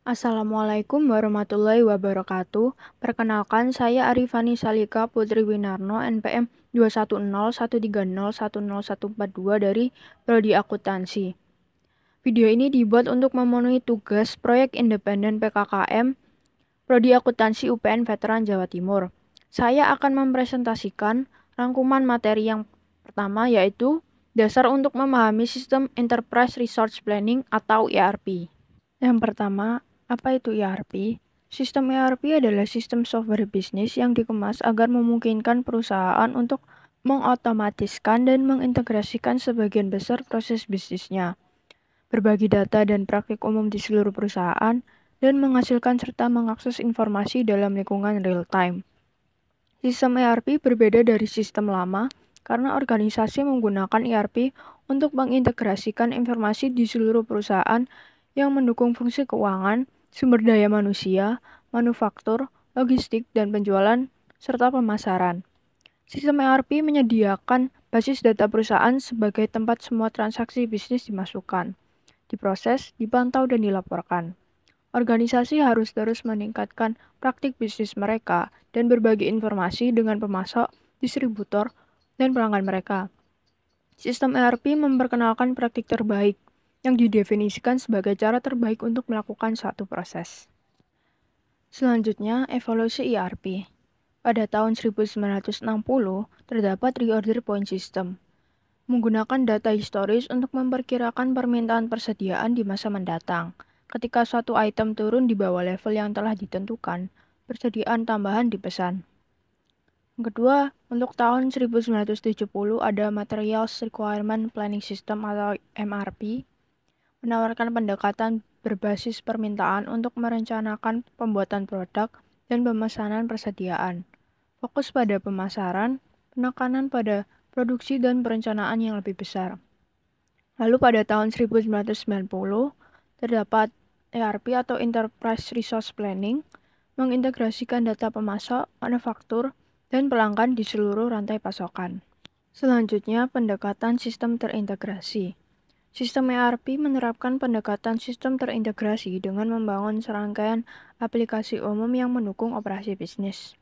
Assalamualaikum warahmatullahi wabarakatuh. Perkenalkan, saya Arifani Salika Putri Winarno, NPM 21013010142 dari Prodi Akuntansi. Video ini dibuat untuk memenuhi tugas proyek independen PKKM Prodi Akuntansi UPN Veteran Jawa Timur. Saya akan mempresentasikan rangkuman materi yang pertama, yaitu dasar untuk memahami sistem Enterprise Resource Planning atau ERP. Yang pertama, apa itu ERP? Sistem ERP adalah sistem software bisnis yang dikemas agar memungkinkan perusahaan untuk mengotomatiskan dan mengintegrasikan sebagian besar proses bisnisnya, berbagi data dan praktik umum di seluruh perusahaan, dan menghasilkan serta mengakses informasi dalam lingkungan real time. Sistem ERP berbeda dari sistem lama karena organisasi menggunakan ERP untuk mengintegrasikan informasi di seluruh perusahaan yang mendukung fungsi keuangan, sumber daya manusia, manufaktur, logistik, dan penjualan, serta pemasaran. Sistem ERP menyediakan basis data perusahaan sebagai tempat semua transaksi bisnis dimasukkan, diproses, dipantau, dan dilaporkan. Organisasi harus terus meningkatkan praktik bisnis mereka dan berbagi informasi dengan pemasok, distributor, dan pelanggan mereka. Sistem ERP memperkenalkan praktik terbaik yang didefinisikan sebagai cara terbaik untuk melakukan suatu proses. Selanjutnya, evolusi ERP. Pada tahun 1960, terdapat reorder point system, menggunakan data historis untuk memperkirakan permintaan persediaan di masa mendatang. Ketika suatu item turun di bawah level yang telah ditentukan, persediaan tambahan dipesan. Yang kedua, untuk tahun 1970 ada Materials Requirement Planning System atau MRP, menawarkan pendekatan berbasis permintaan untuk merencanakan pembuatan produk dan pemesanan persediaan. Fokus pada pemasaran, penekanan pada produksi dan perencanaan yang lebih besar. Lalu pada tahun 1990, terdapat ERP atau Enterprise Resource Planning, mengintegrasikan data pemasok, manufaktur, dan pelanggan di seluruh rantai pasokan. Selanjutnya, pendekatan sistem terintegrasi. Sistem ERP menerapkan pendekatan sistem terintegrasi dengan membangun serangkaian aplikasi umum yang mendukung operasi bisnis.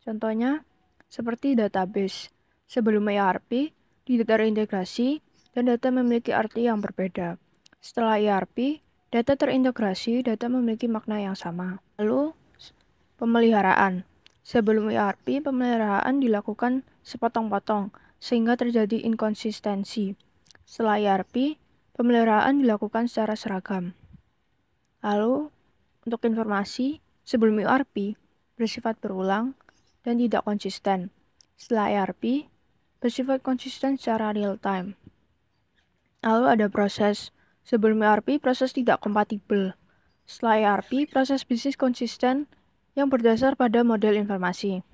Contohnya, seperti database. Sebelum ERP, data terintegrasi dan data memiliki arti yang berbeda. Setelah ERP, data terintegrasi, data memiliki makna yang sama. Lalu, pemeliharaan. Sebelum ERP, pemeliharaan dilakukan sepotong-potong, sehingga terjadi inkonsistensi. Setelah ERP, pemeliharaan dilakukan secara seragam. Lalu, untuk informasi, sebelum ERP, bersifat berulang dan tidak konsisten. Setelah ERP, bersifat konsisten secara real time. Lalu ada proses. Sebelum ERP, proses tidak kompatibel. Setelah ERP, proses bisnis konsisten yang berdasar pada model informasi.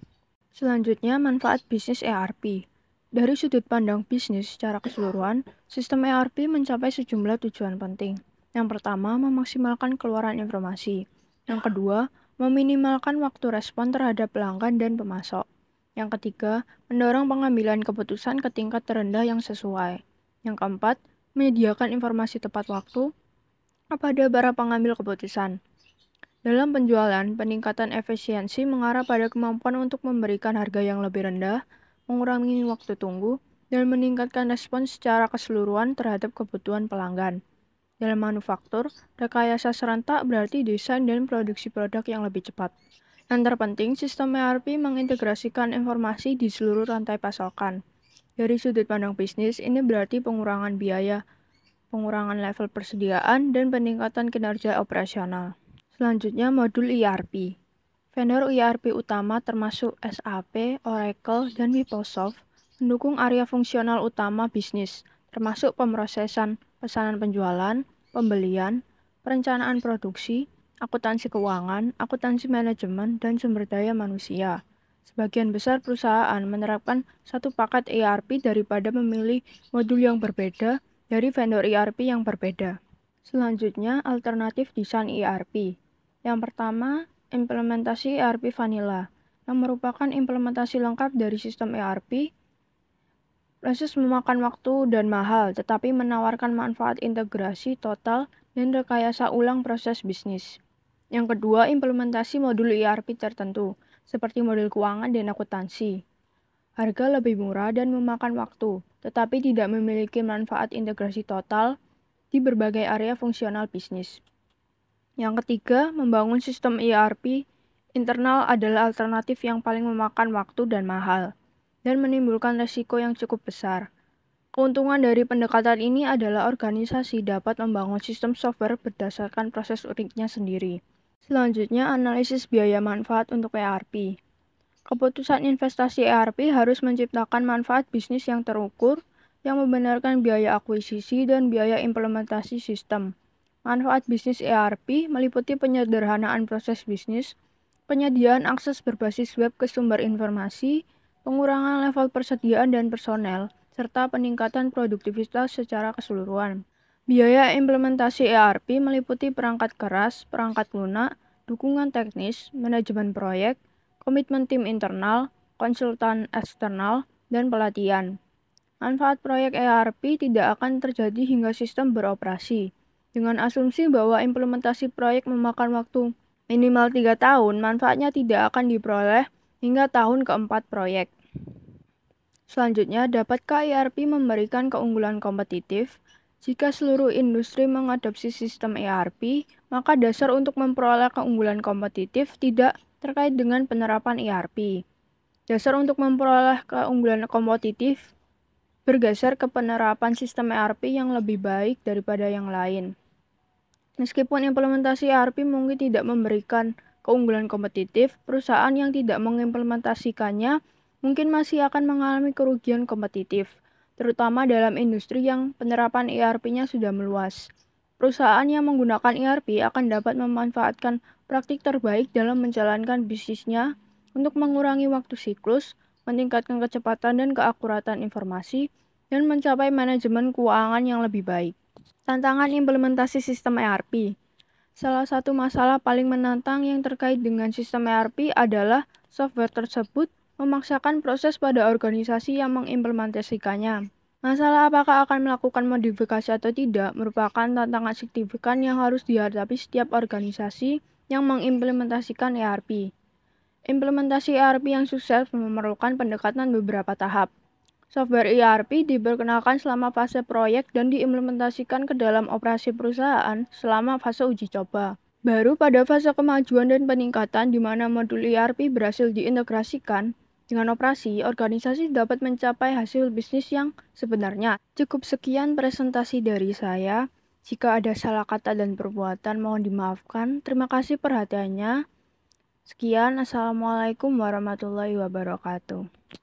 Selanjutnya, manfaat bisnis ERP. Dari sudut pandang bisnis secara keseluruhan, sistem ERP mencapai sejumlah tujuan penting. Yang pertama, memaksimalkan keluaran informasi. Yang kedua, meminimalkan waktu respon terhadap pelanggan dan pemasok. Yang ketiga, mendorong pengambilan keputusan ke tingkat terendah yang sesuai. Yang keempat, menyediakan informasi tepat waktu kepada para pengambil keputusan. Dalam penjualan, peningkatan efisiensi mengarah pada kemampuan untuk memberikan harga yang lebih rendah, mengurangi waktu tunggu, dan meningkatkan respons secara keseluruhan terhadap kebutuhan pelanggan. Dalam manufaktur, rekayasa serentak berarti desain dan produksi produk yang lebih cepat. Yang terpenting, sistem ERP mengintegrasikan informasi di seluruh rantai pasokan. Dari sudut pandang bisnis, ini berarti pengurangan biaya, pengurangan level persediaan, dan peningkatan kinerja operasional. Selanjutnya, modul ERP. Vendor ERP utama termasuk SAP, Oracle, dan Microsoft mendukung area fungsional utama bisnis, termasuk pemrosesan pesanan penjualan, pembelian, perencanaan produksi, akuntansi keuangan, akuntansi manajemen, dan sumber daya manusia. Sebagian besar perusahaan menerapkan satu paket ERP daripada memilih modul yang berbeda dari vendor ERP yang berbeda. Selanjutnya, alternatif desain ERP. Yang pertama, implementasi ERP Vanilla, yang merupakan implementasi lengkap dari sistem ERP. Proses memakan waktu dan mahal, tetapi menawarkan manfaat integrasi total dan rekayasa ulang proses bisnis. Yang kedua, implementasi modul ERP tertentu, seperti modul keuangan dan akuntansi. Harga lebih murah dan memakan waktu, tetapi tidak memiliki manfaat integrasi total di berbagai area fungsional bisnis. Yang ketiga, membangun sistem ERP internal adalah alternatif yang paling memakan waktu dan mahal, dan menimbulkan risiko yang cukup besar. Keuntungan dari pendekatan ini adalah organisasi dapat membangun sistem software berdasarkan proses uniknya sendiri. Selanjutnya, analisis biaya manfaat untuk ERP. Keputusan investasi ERP harus menciptakan manfaat bisnis yang terukur, yang membenarkan biaya akuisisi dan biaya implementasi sistem. Manfaat bisnis ERP meliputi penyederhanaan proses bisnis, penyediaan akses berbasis web ke sumber informasi, pengurangan level persediaan dan personel, serta peningkatan produktivitas secara keseluruhan. Biaya implementasi ERP meliputi perangkat keras, perangkat lunak, dukungan teknis, manajemen proyek, komitmen tim internal, konsultan eksternal, dan pelatihan. Manfaat proyek ERP tidak akan terjadi hingga sistem beroperasi. Dengan asumsi bahwa implementasi proyek memakan waktu minimal 3 tahun, manfaatnya tidak akan diperoleh hingga tahun keempat proyek. Selanjutnya, dapatkah ERP memberikan keunggulan kompetitif? Jika seluruh industri mengadopsi sistem ERP, maka dasar untuk memperoleh keunggulan kompetitif tidak terkait dengan penerapan ERP. Dasar untuk memperoleh keunggulan kompetitif bergeser ke penerapan sistem ERP yang lebih baik daripada yang lain. Meskipun implementasi ERP mungkin tidak memberikan keunggulan kompetitif, perusahaan yang tidak mengimplementasikannya mungkin masih akan mengalami kerugian kompetitif, terutama dalam industri yang penerapan ERP-nya sudah meluas. Perusahaan yang menggunakan ERP akan dapat memanfaatkan praktik terbaik dalam menjalankan bisnisnya untuk mengurangi waktu siklus, meningkatkan kecepatan dan keakuratan informasi, dan mencapai manajemen keuangan yang lebih baik. Tantangan implementasi sistem ERP. Salah satu masalah paling menantang yang terkait dengan sistem ERP adalah software tersebut memaksakan proses pada organisasi yang mengimplementasikannya. Masalah apakah akan melakukan modifikasi atau tidak merupakan tantangan signifikan yang harus dihadapi setiap organisasi yang mengimplementasikan ERP. Implementasi ERP yang sukses memerlukan pendekatan beberapa tahap. Software ERP diperkenalkan selama fase proyek dan diimplementasikan ke dalam operasi perusahaan selama fase uji coba. Baru pada fase kemajuan dan peningkatan di mana modul ERP berhasil diintegrasikan dengan operasi, organisasi dapat mencapai hasil bisnis yang sebenarnya. Cukup sekian presentasi dari saya. Jika ada salah kata dan perbuatan mohon dimaafkan. Terima kasih perhatiannya. Sekian, Assalamualaikum warahmatullahi wabarakatuh.